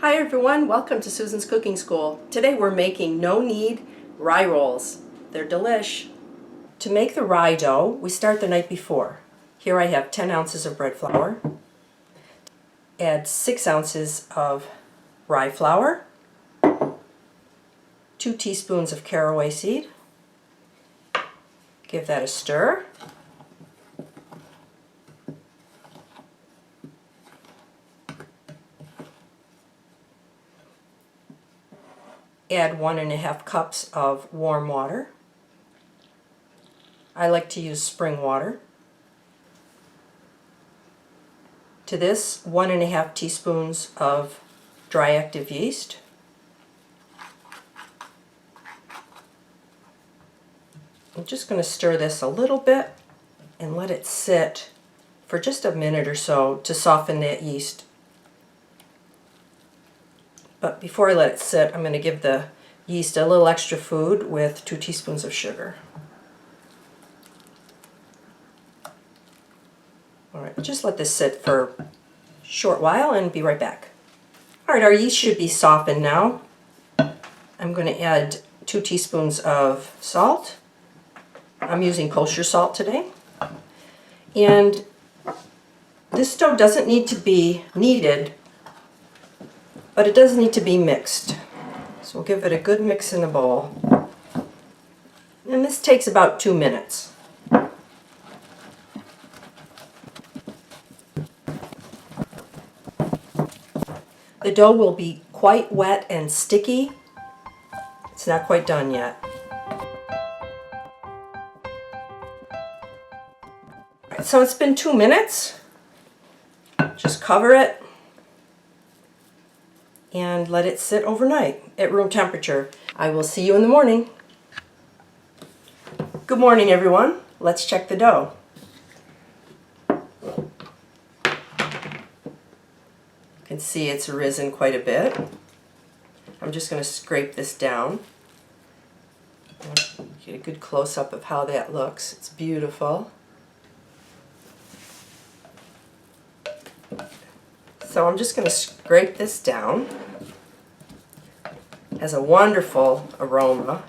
Hi everyone, welcome to Susan's Cooking School. Today we're making no-knead rye rolls. They're delish. To make the rye dough, we start the night before. Here I have 10 ounces of bread flour. Add 6 ounces of rye flour, 2 teaspoons of caraway seed. Give that a stir. Add 1½ cups of warm water. I like to use spring water. To this, 1½ teaspoons of dry active yeast. I'm just going to stir this a little bit and let it sit for just a minute or so to soften that yeast. But before I let it sit, I'm going to give the yeast a little extra food with 2 teaspoons of sugar. Alright, just let this sit for a short while and be right back. Alright, our yeast should be softened now. I'm going to add 2 teaspoons of salt. I'm using kosher salt today. And this dough doesn't need to be kneaded, but it does need to be mixed. So we'll give it a good mix in a bowl. And this takes about 2 minutes. The dough will be quite wet and sticky. It's not quite done yet. Alright, so it's been 2 minutes. Just cover it and let it sit overnight at room temperature. I will see you in the morning. Good morning, everyone. Let's check the dough. You can see it's risen quite a bit. I'm just going to scrape this down. Get a good close-up of how that looks. It's beautiful. So I'm just going to scrape this down. It has a wonderful aroma.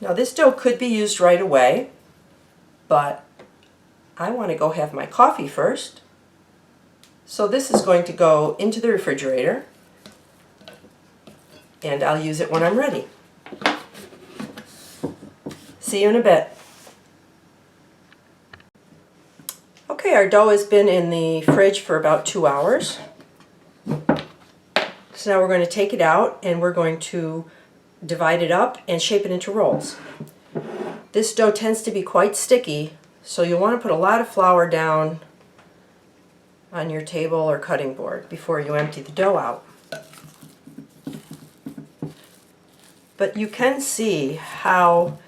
Now this dough could be used right away, but I want to go have my coffee first. So this is going to go into the refrigerator, and I'll use it when I'm ready. See you in a bit. Okay, our dough has been in the fridge for about 2 hours. So now we're going to take it out and we're going to divide it up and shape it into rolls. This dough tends to be quite sticky, so you'll want to put a lot of flour down on your table or cutting board before you empty the dough out. But you can see how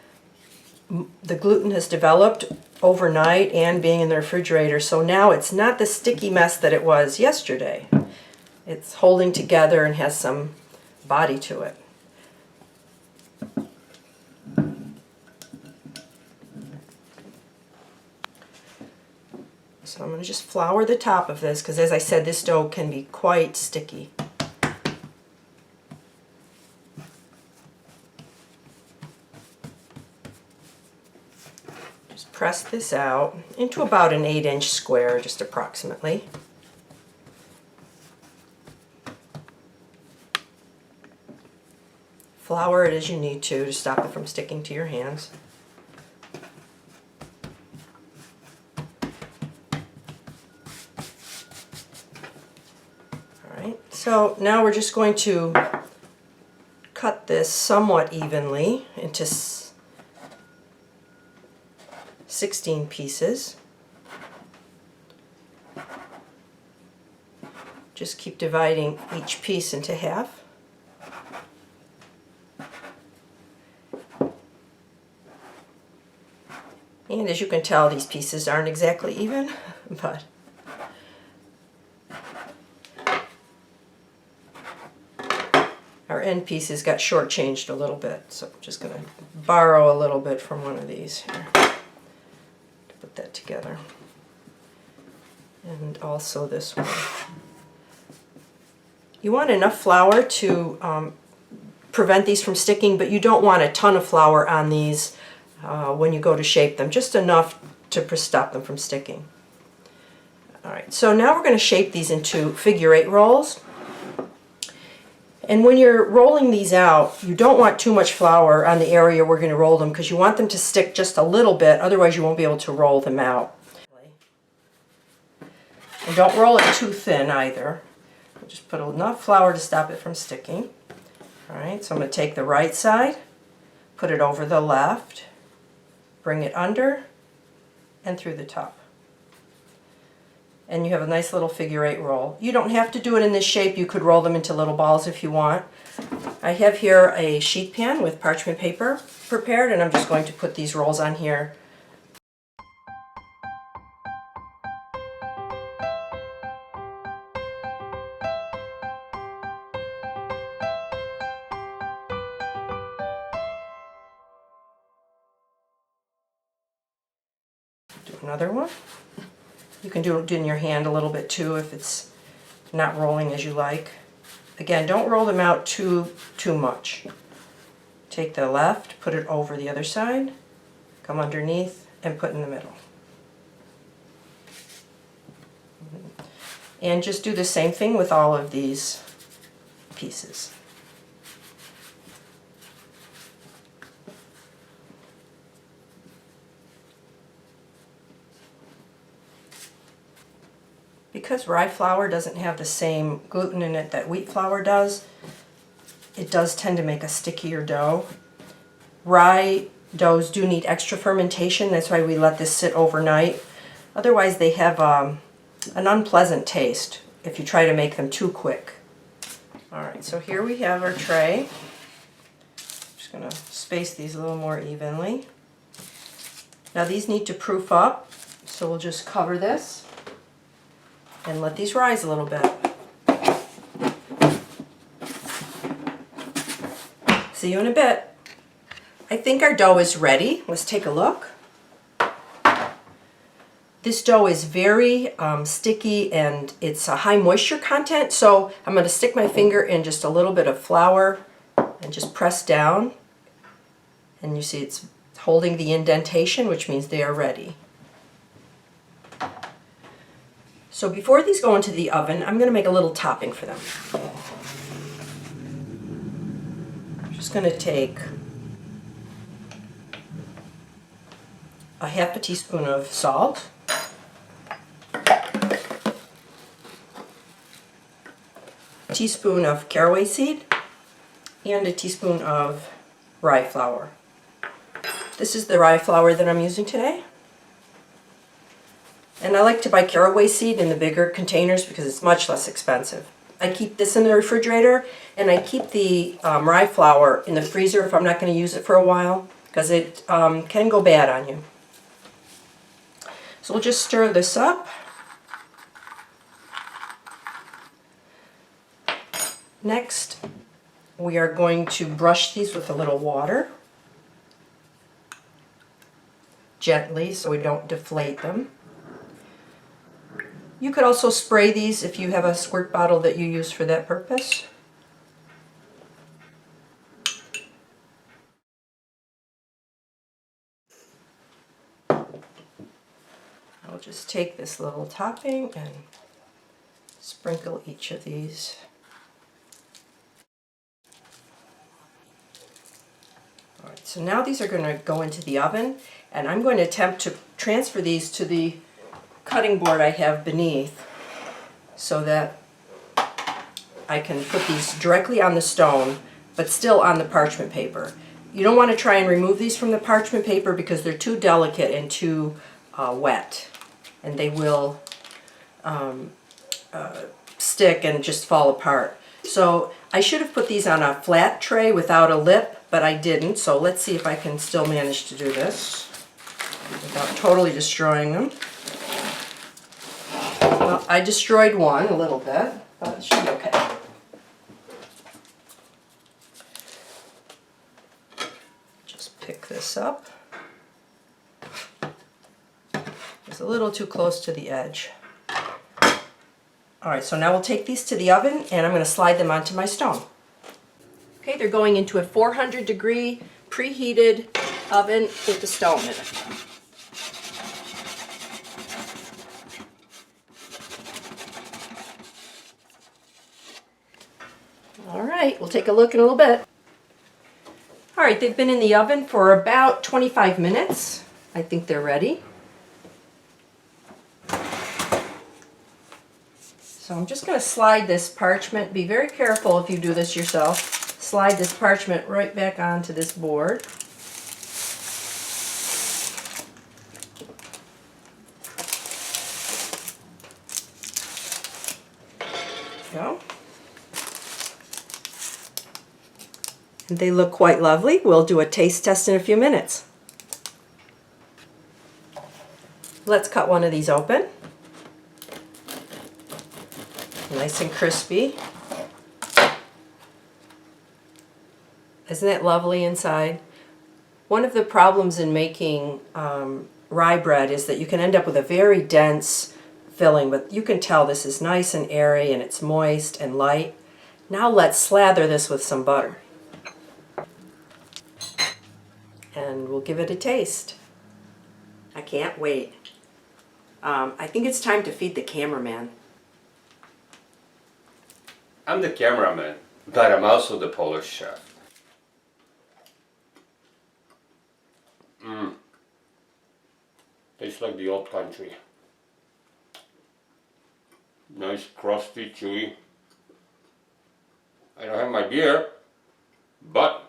the gluten has developed overnight and being in the refrigerator, so now it's not the sticky mess that it was yesterday. It's holding together and has some body to it. So I'm going to just flour the top of this because, as I said, this dough can be quite sticky. Press this out into about an 8-inch square, just approximately. Flour it as you need to stop it from sticking to your hands. Alright, so now we're just going to cut this somewhat evenly into 16 pieces. Just keep dividing each piece into half. And as you can tell, these pieces aren't exactly even, but our end pieces got shortchanged a little bit, so I'm just going to borrow a little bit from one of these here. put that together. And also this one. You want enough flour to prevent these from sticking, but you don't want a ton of flour on these when you go to shape them, just enough to stop them from sticking. Alright, so now we're going to shape these into figure-8 rolls. And when you're rolling these out, you don't want too much flour on the area we're going to roll them, because you want them to stick just a little bit, otherwise you won't be able to roll them out. And don't roll it too thin either. Just put enough flour to stop it from sticking. Alright, so I'm going to take the right side, put it over the left, bring it under, and through the top. And you have a nice little figure-8 roll. You don't have to do it in this shape. You could roll them into little balls if you want. I have here a sheet pan with parchment paper prepared, and I'm just going to put these rolls on here. Do another one. You can do it in your hand a little bit too if it's not rolling as you like. Again, don't roll them out too much. Take the left, put it over the other side, come underneath, and put in the middle. And just do the same thing with all of these pieces. Because rye flour doesn't have the same gluten in it that wheat flour does, it does tend to make a stickier dough. Rye doughs do need extra fermentation, that's why we let this sit overnight. Otherwise they have an unpleasant taste if you try to make them too quick. Alright, so here we have our tray. I'm just going to space these a little more evenly. Now these need to proof up, so we'll just cover this and let these rise a little bit. See you in a bit. I think our dough is ready. Let's take a look. This dough is very sticky and it's a high moisture content, so I'm going to stick my finger in just a little bit of flour and just press down. And you see it's holding the indentation, which means they are ready. So before these go into the oven, I'm going to make a little topping for them. I'm just going to take a half a teaspoon of salt, a teaspoon of caraway seed, and a teaspoon of rye flour. This is the rye flour that I'm using today. And I like to buy caraway seed in the bigger containers because it's much less expensive. I keep this in the refrigerator, and I keep the rye flour in the freezer if I'm not going to use it for a while, because it can go bad on you. So we'll just stir this up. Next, we are going to brush these with a little water, gently so we don't deflate them. You could also spray these if you have a squirt bottle that you use for that purpose. I'll just take this little topping and sprinkle each of these. Alright, so now these are going to go into the oven, and I'm going to attempt to transfer these to the cutting board I have beneath so that I can put these directly on the stone but still on the parchment paper. You don't want to try and remove these from the parchment paper because they're too delicate and too wet, and they will stick and just fall apart. So I should have put these on a flat tray without a lip, but I didn't, so let's see if I can still manage to do this without totally destroying them. Well, I destroyed one a little bit, but it should be okay. Just pick this up. a little too close to the edge. All right, so now we'll take these to the oven and I'm going to slide them onto my stone. Okay, they're going into a 400-degree preheated oven with the stone in it. All right, we'll take a look in a little bit. All right, they've been in the oven for about 25 minutes. I think they're ready. So I'm just going to slide this parchment. Be very careful if you do this yourself. Slide this parchment right back onto this board. Go. And they look quite lovely. We'll do a taste test in a few minutes. Let's cut one of these open. Nice and crispy. Isn't it lovely inside? One of the problems in making rye bread is that you can end up with a very dense filling, but you can tell this is nice and airy and it's moist and light. Now let's slather this with some butter. And we'll give it a taste. I can't wait. I think it's time to feed the cameraman. I'm the cameraman, but I'm also the Polish chef. Tastes like the old country. Nice, crusty, chewy. I don't have my beer, but